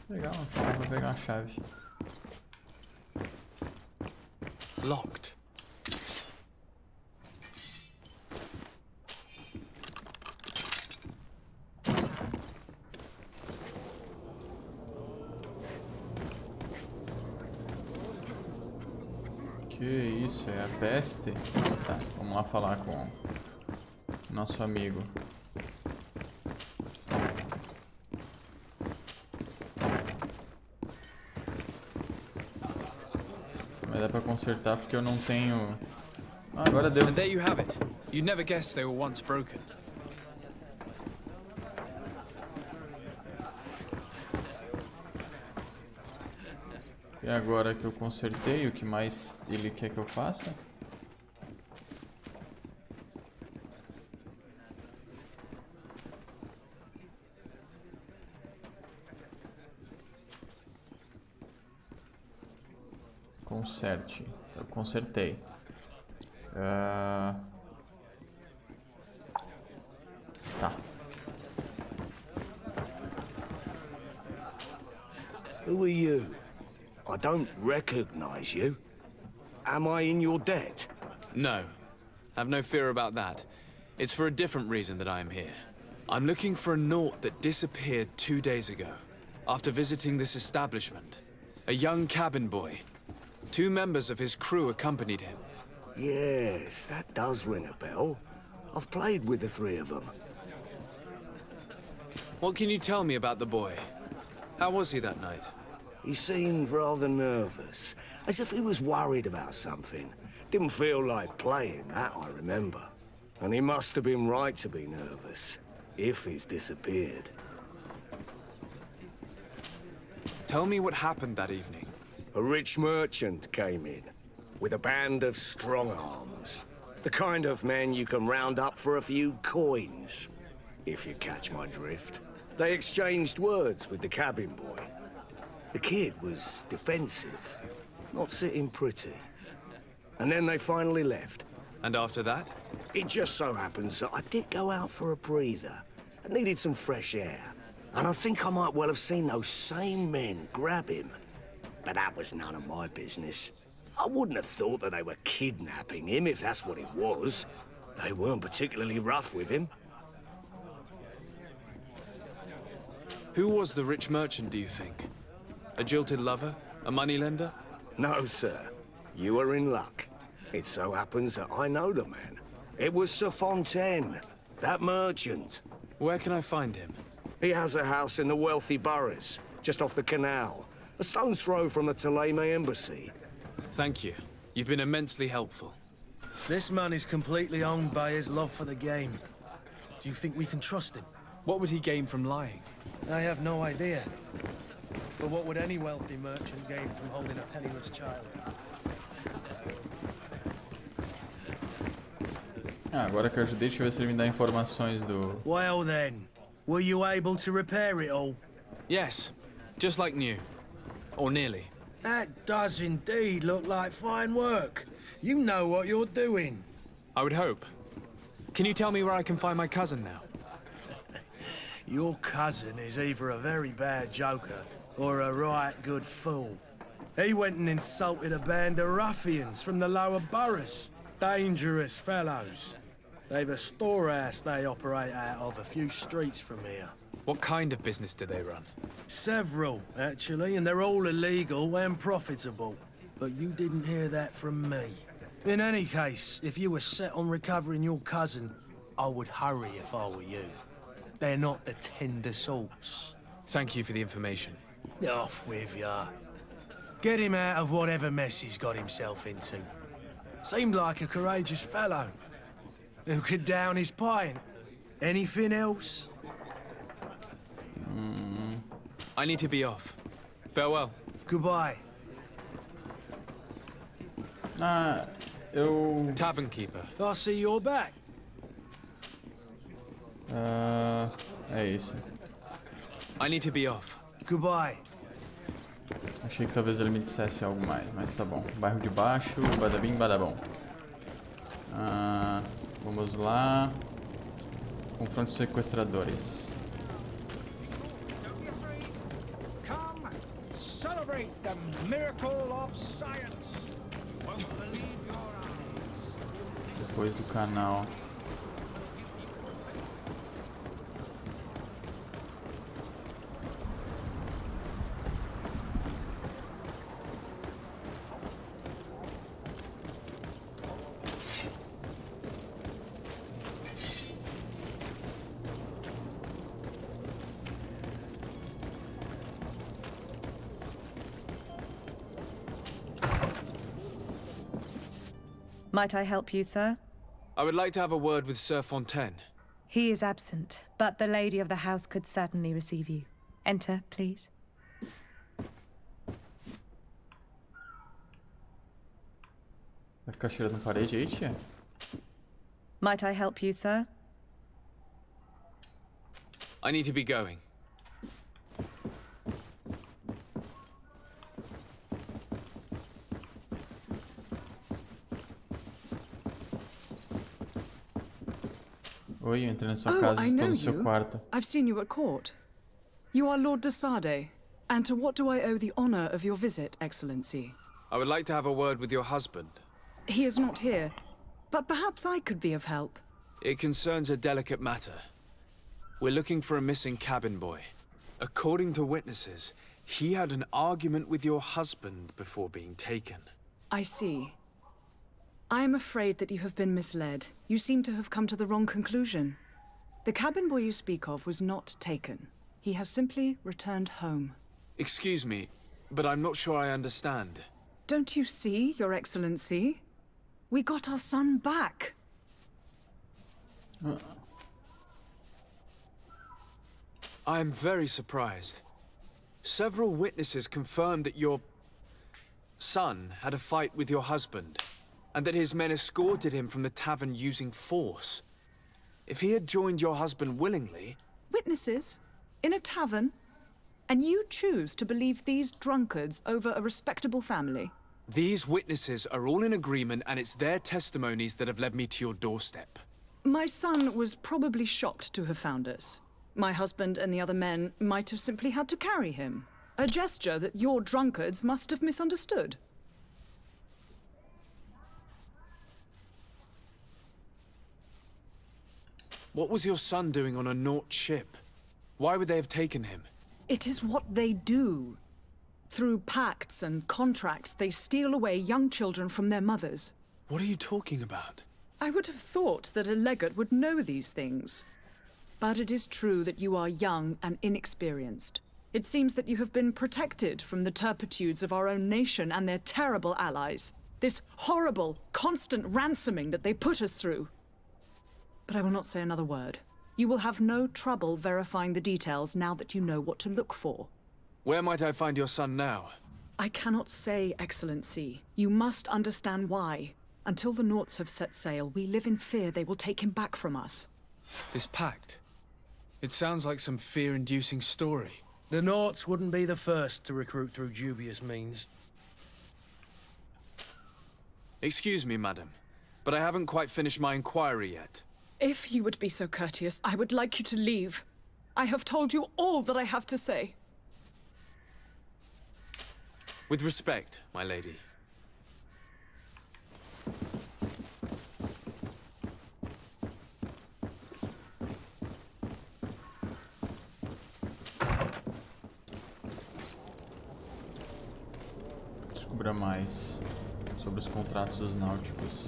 Legal, vou pegar uma chave. Locked. Que isso, é a peste? Tá, vamos lá falar com o nosso amigo. Mas dá pra consertar porque eu não tenho... Ah, agora deu. And there you have it. You'd never guess they were once broken. E agora que eu consertei, o que mais ele quer que eu faça? Conserte. Eu consertei. Tá. Who are you? I don't recognize you. Am I in your debt? No. Have no fear about that. It's for a different reason that I am here. I'm looking for a Naut that disappeared 2 days ago, after visiting this establishment. A young cabin boy. 2 members of his crew accompanied him. Yes, that does ring a bell. I've played with the 3 of them. What can you tell me about the boy? How was he that night? He seemed rather nervous, as if he was worried about something. Didn't feel like playing, that I remember. And he must have been right to be nervous, if he's disappeared. Tell me what happened that evening. A rich merchant came in, with a band of strong arms. The kind of men you can round up for a few coins, if you catch my drift. They exchanged words with the cabin boy. The kid was defensive, not sitting pretty. And then they finally left. And after that? It just so happens that I did go out for a breather. I needed some fresh air. And I think I might well have seen those same men grab him. But that was none of my business. I wouldn't have thought that they were kidnapping him, if that's what it was. They weren't particularly rough with him. Who was the rich merchant, do you think? A jilted lover? A moneylender? No, sir. You are in luck. It so happens that I know the man. It was Sir Fontaine, that merchant. Where can I find him? He has a house in the wealthy boroughs, just off the canal. A stone's throw from the Thélème embassy. Thank you. You've been immensely helpful. This man is completely owned by his love for the game. Do you think we can trust him? What would he gain from lying? I have no idea. But what would any wealthy merchant gain from holding a penniless child? Agora que eu ajudei, deixa eu ver se ele me dá informações do... Well then, were you able to repair it all? Yes, just like new. Or nearly. That does indeed look like fine work. You know what you're doing. I would hope. Can you tell me where I can find my cousin now? Your cousin is either a very bad joker or a right good fool. He went and insulted a band of ruffians from the lower boroughs. Dangerous fellows. They've a storehouse they operate out of a few streets from here. What kind of business do they run? Several, actually, and they're all illegal and profitable. But you didn't hear that from me. In any case, if you were set on recovering your cousin, I would hurry if I were you. They're not the tender sorts. Thank you for the information. Off with ya. Get him out of whatever mess he's got himself into. Seemed like a courageous fellow. Who could down his pint. Anything else? I need to be off. Farewell. Goodbye. Tavern keeper. I see you're back. É isso. I need to be off. Goodbye. Achei que talvez ele me dissesse algo mais, mas tá bom. Bairro de baixo, badabim, badabom. Vamos lá. Confronto de sequestradores. Come, celebrate the miracle of science. Won't believe your eyes. Depois do canal. Might I help you, sir? I would like to have a word with Sir Fontaine. He is absent, but the lady of the house could certainly receive you. Enter, please. Vai ficar cheirando parede aí, tia? Might I help you, sir? I need to be going. Oi, eu entrei na sua casa e estou no seu quarto. I've seen you at court. You are Lord Desade, and to what do I owe the honor of your visit, Excellency? I would like to have a word with your husband. He is not here, but perhaps I could be of help. It concerns a delicate matter. We're looking for a missing cabin boy. According to witnesses, he had an argument with your husband before being taken. I see. I am afraid that you have been misled. You seem to have come to the wrong conclusion. The cabin boy you speak of was not taken. He has simply returned home. Excuse me, but I'm not sure I understand. Don't you see, Your Excellency? We got our son back. I am very surprised. Several witnesses confirmed that your son had a fight with your husband, and that his men escorted him from the tavern using force. If he had joined your husband willingly... Witnesses? In a tavern? And you choose to believe these drunkards over a respectable family? These witnesses are all in agreement, and it's their testimonies that have led me to your doorstep. My son was probably shocked to have found us. My husband and the other men might have simply had to carry him. A gesture that your drunkards must have misunderstood. What was your son doing on a Naut ship? Why would they have taken him? It is what they do. Through pacts and contracts, they steal away young children from their mothers. What are you talking about? I would have thought that a legate would know these things. But it is true that you are young and inexperienced. It seems that you have been protected from the turpitudes of our own nation and their terrible allies. This horrible, constant ransoming that they put us through. But I will not say another word. You will have no trouble verifying the details now that you know what to look for. Where might I find your son now? I cannot say, Excellency. You must understand why. Until the Nauts have set sail, we live in fear they will take him back from us. This pact? It sounds like some fear-inducing story. The Nauts wouldn't be the first to recruit through dubious means. Excuse me, madam, but I haven't quite finished my inquiry yet. If you would be so courteous, I would like you to leave. I have told you all that I have to say. With respect, my lady. Descubra mais sobre os contratos dos náuticos.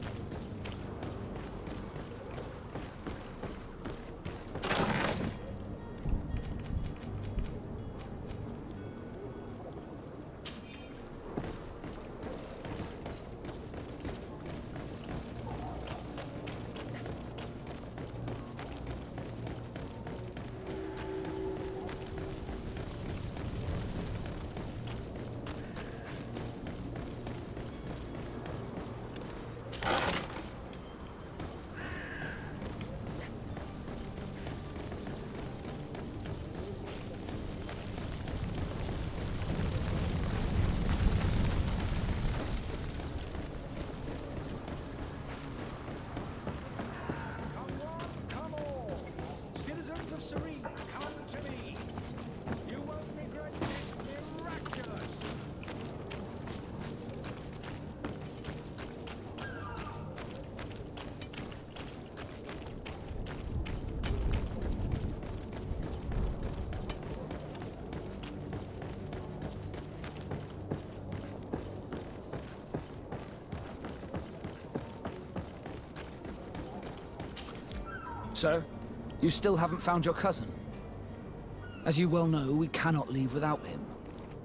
Sir, you still haven't found your cousin. As you well know, we cannot leave without him.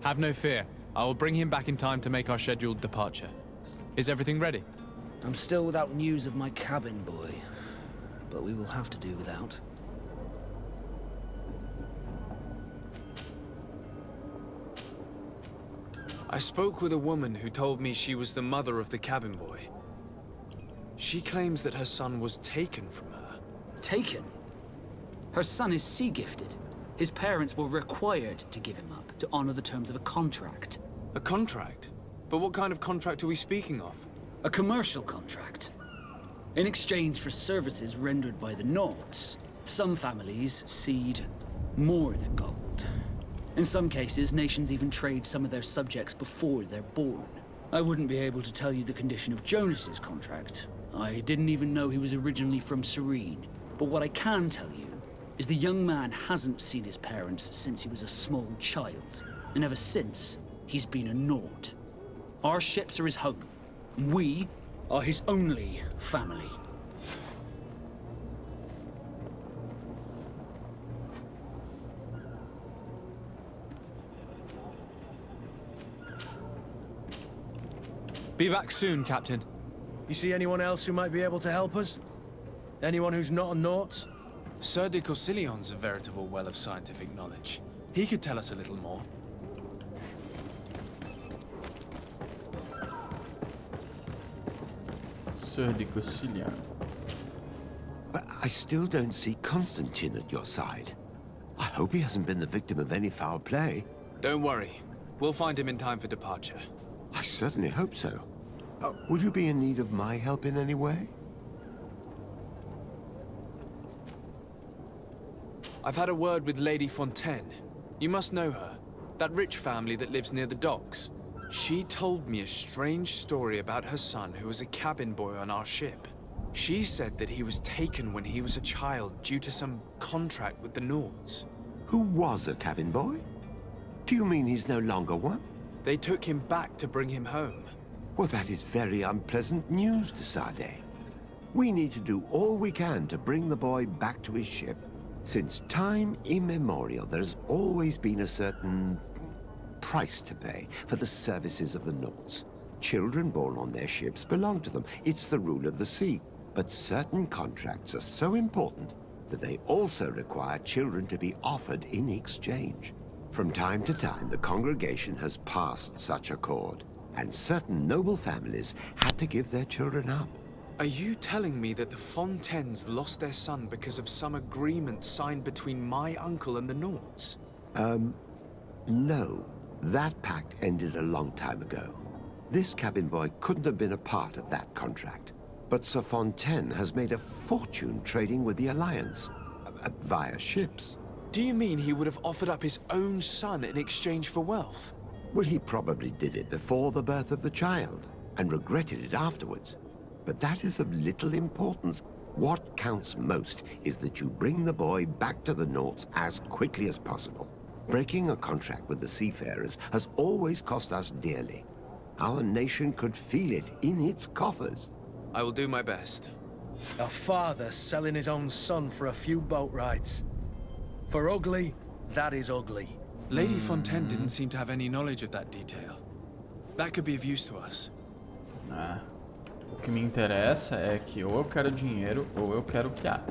Have no fear. I will bring him back in time to make our scheduled departure. Is everything ready? I'm still without news of my cabin boy, but we will have to do without. I spoke with a woman who told me she was the mother of the cabin boy. She claims that her son was taken from her. Taken? Her son is sea-gifted. His parents were required to give him up to honor the terms of a contract. A contract? But what kind of contract are we speaking of? A commercial contract. In exchange for services rendered by the Nords, some families cede more than gold. In some cases, nations even trade some of their subjects before they're born. I wouldn't be able to tell you the condition of Jonas's contract. I didn't even know he was originally from Série. But what I can tell you is the young man hasn't seen his parents since he was a small child. And ever since, he's been a Nord. Our ships are his home. We are his only family. Be back soon, Captain. You see anyone else who might be able to help us? Anyone who's not a Naut? Sir de Corsillion's a veritable well of scientific knowledge. He could tell us a little more. Sir de Corsillon. But I still don't see Constantine at your side. I hope he hasn't been the victim of any foul play. Don't worry. We'll find him in time for departure. I certainly hope so. Would you be in need of my help in any way? I've had a word with Lady Fontaine. You must know her. That rich family that lives near the docks. She told me a strange story about her son who was a cabin boy on our ship. She said that he was taken when he was a child due to some contract with the Nords. Who was a cabin boy? Do you mean he's no longer one? They took him back to bring him home. Well, that is very unpleasant news, de Sade. We need to do all we can to bring the boy back to his ship. Since time immemorial, there's always been a certain price to pay for the services of the Nords. Children born on their ships belong to them. It's the rule of the sea. But certain contracts are so important that they also require children to be offered in exchange. From time to time, the congregation has passed such accord, and certain noble families had to give their children up. Are you telling me that the Fontaines lost their son because of some agreement signed between my uncle and the Nords? No. That pact ended a long time ago. This cabin boy couldn't have been a part of that contract. But Sir Fontaine has made a fortune trading with the Alliance, via ships. Do you mean he would have offered up his own son in exchange for wealth? Well, he probably did it before the birth of the child, and regretted it afterwards. But that is of little importance. What counts most is that you bring the boy back to the Nords as quickly as possible. Breaking a contract with the seafarers has always cost us dearly. Our nation could feel it in its coffers. I will do my best. A father selling his own son for a few boat rides. For ugly, that is ugly. Lady Fontaine didn't seem to have any knowledge of that detail. That could be of use to us. O que me interessa é que ou eu quero dinheiro ou eu quero piar.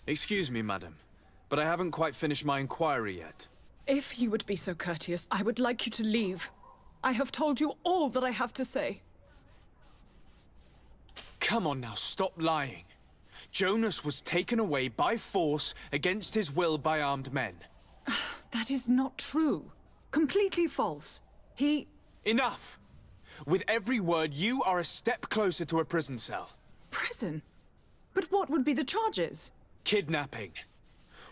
Excuse me, madam, but I haven't quite finished my inquiry yet. If you would be so courteous, I would like you to leave. I have told you all that I have to say. Come on now, stop lying. Jonas was taken away by force against his will by armed men. That is not true. Completely false. He... Enough! With every word, you are a step closer to a prison cell. Prison? But what would be the charges? Kidnapping.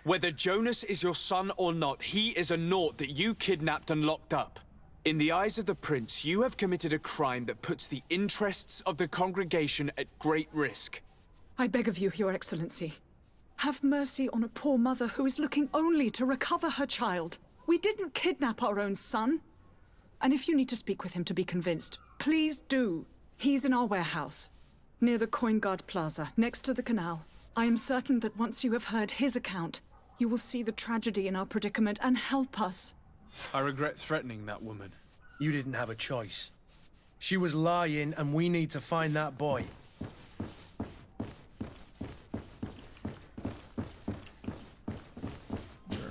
Whether Jonas is your son or not, he is a naught that you kidnapped and locked up. In the eyes of the prince, you have committed a crime that puts the interests of the congregation at great risk. I beg of you, Your Excellency. Have mercy on a poor mother who is looking only to recover her child. We didn't kidnap our own son. And if you need to speak with him to be convinced, please do. He's in our warehouse, near the Coin Guard Plaza, next to the canal. I am certain that once you have heard his account, you will see the tragedy in our predicament and help us. I regret threatening that woman. You didn't have a choice. She was lying, and we need to find that boy.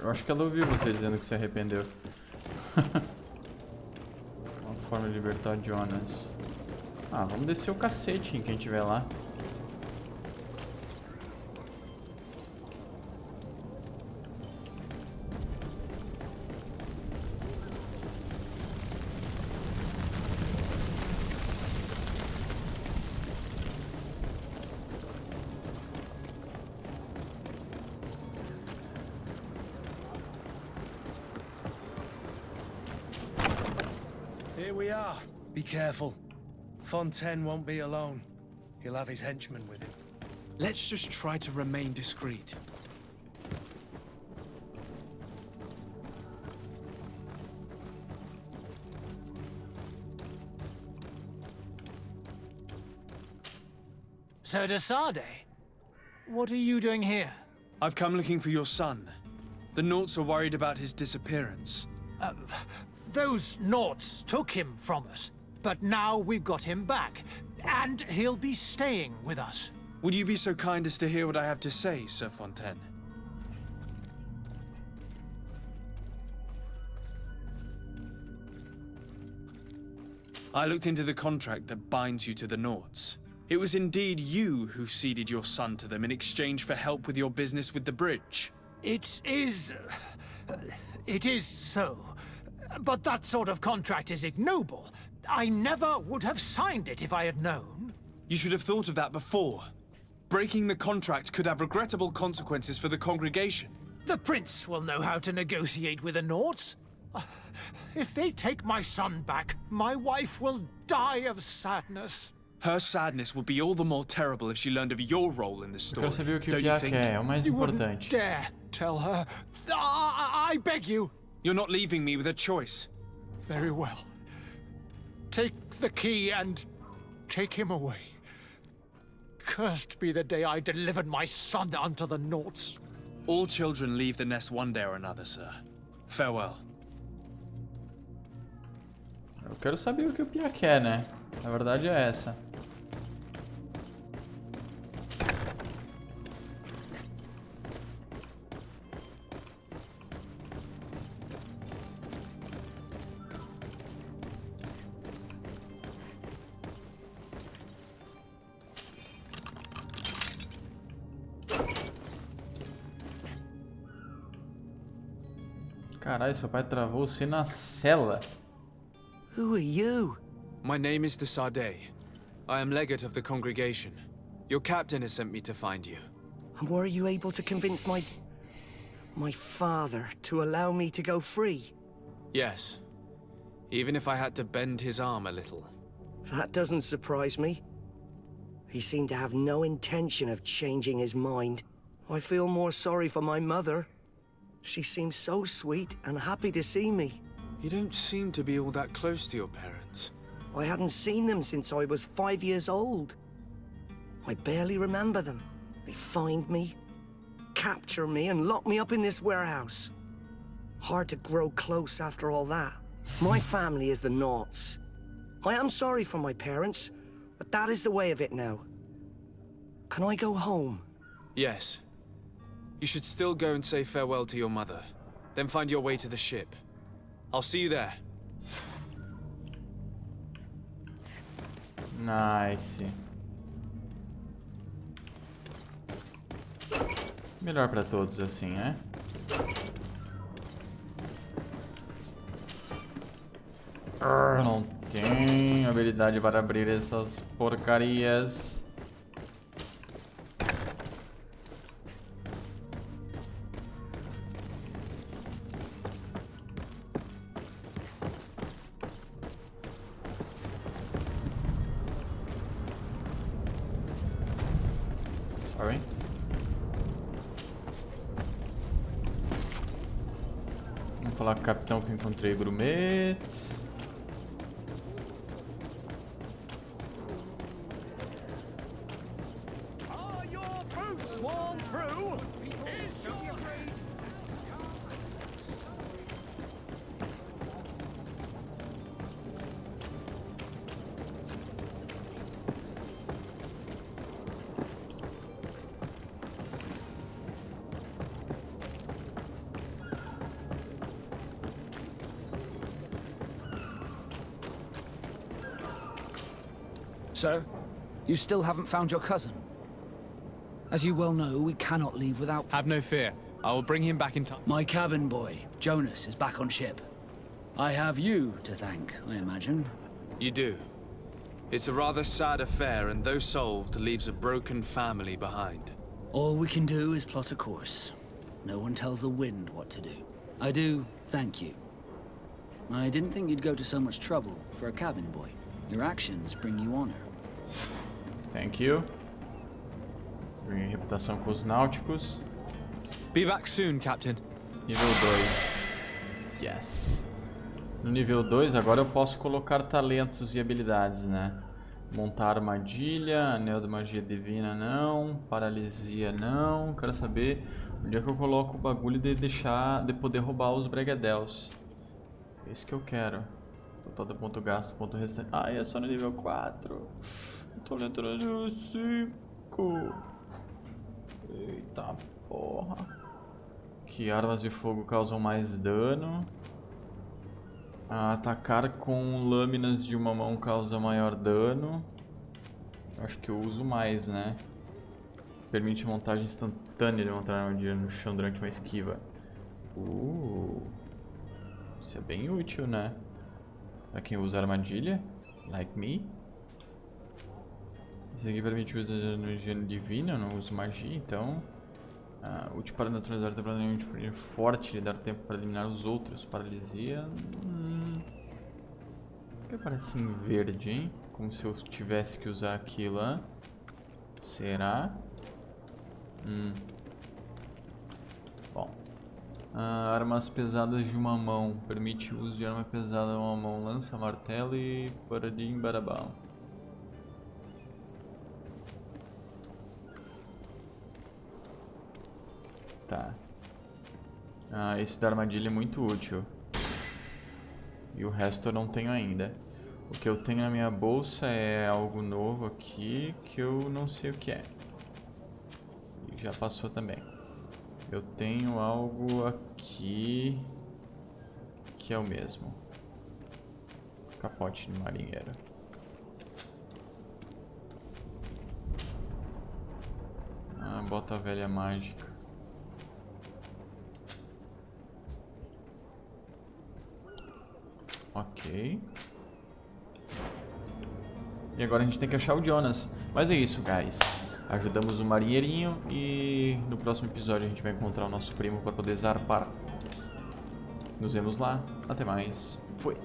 Eu acho que ela ouviu você dizendo que se arrependeu. Uma forma de libertar Jonas. Ah, vamos descer o cacete em quem tiver lá. Here we are. Be careful. Fontaine won't be alone. He'll have his henchmen with him. Let's just try to remain discreet. So Desade, what are you doing here? I've come looking for your son. The Naughts are worried about his disappearance. Those Naughts took him from us, but now we've got him back, and he'll be staying with us. Would you be so kind as to hear what I have to say, Sir Fontaine? I looked into the contract that binds you to the Naughts. It was indeed you who ceded your son to them in exchange for help with your business with the bridge. It is so. But that sort of contract is ignoble. I never would have signed it if I had known. You should have thought of that before. Breaking the contract could have regrettable consequences for the congregation. The prince will know how to negotiate with the Naughts. If they take my son back, my wife will die of sadness. Her sadness would be all the more terrible if she learned of your role in the story. Eu quero saber o que o Don't you Pia think? quer, é o mais You wouldn't importante. dare tell her. I beg you. You're not leaving me with a choice. Very well. Take the key and take him away. Cursed be the day I delivered my son unto the Naughts. All children leave the nest one day or another, sir. Farewell. Eu quero saber o que o Pia quer, né? A verdade é essa. Caralho, seu pai travou você na cela. Who are you? My name is Desade. I am legate of the congregation. Your captain has sent me to find you. And were you able to convince my father to allow me to go free? Yes. Even if I had to bend his arm a little. That doesn't surprise me. He seemed to have no intention of changing his mind. I feel more sorry for my mother. She seems so sweet and happy to see me. You don't seem to be all that close to your parents. I hadn't seen them since I was 5 years old. I barely remember them. They find me, capture me, and lock me up in this warehouse. Hard to grow close after all that. My family is the Naughts. I am sorry for my parents, but that is the way of it now. Can I go home? Yes. You should still go and say farewell to your mother. Then find your way to the ship. I'll see you there. Nice. Melhor pra todos assim, né? Não tenho habilidade para abrir essas porcarias. Sorry. Vamos falar com o capitão que eu encontrei grumetes. Sir, you still haven't found your cousin. As you well know, we cannot leave without... Have no fear. I will bring him back in time. My cabin boy, Jonas, is back on ship. I have you to thank, I imagine. You do. It's a rather sad affair, and though solved, leaves a broken family behind. All we can do is plot a course. No one tells the wind what to do. I do thank you. I didn't think you'd go to so much trouble for a cabin boy. Your actions bring you honor. Thank you. Ganhei reputação com os náuticos. Be back soon, Captain. Nível 2. Yes. No nível 2 agora eu posso colocar talentos e habilidades, né? Montar armadilha, anel de magia divina não, paralisia não. Quero saber onde é que eu coloco o bagulho de poder roubar os bregadels. Esse que eu quero. Total de ponto gasto, ponto restante. Ah, é só no nível 4. Tô lento no nível 5. Eita porra. Que armas de fogo causam mais dano. Atacar com lâminas de uma mão causa maior dano. Acho que eu uso mais, né? Permite montagem instantânea de montar armadilha no chão durante uma esquiva. Isso é bem útil, né? Pra quem usa armadilha, like me. Isso aqui permite o uso de energia divina, eu não uso magia, então... útil para neutralizar temporariamente forte e dar tempo para eliminar os outros. Paralisia... que parece em verde, hein? Como se eu tivesse que usar aquilo lá. Será? Bom. Armas pesadas de uma mão. Permite o uso de arma pesada de uma mão. Lança, martelo e paradim barabão. Tá. Esse da armadilha é muito útil. E o resto eu não tenho ainda. O que eu tenho na minha bolsa é algo novo aqui que eu não sei o que é. E já passou também. Eu tenho algo aqui que é o mesmo. Capote de marinheiro. Bota velha mágica. Ok. E agora a gente tem que achar o Jonas. Mas é isso, guys. Ajudamos o marinheirinho e no próximo episódio a gente vai encontrar o nosso primo para poder zarpar. Nos vemos lá. Até mais. Fui.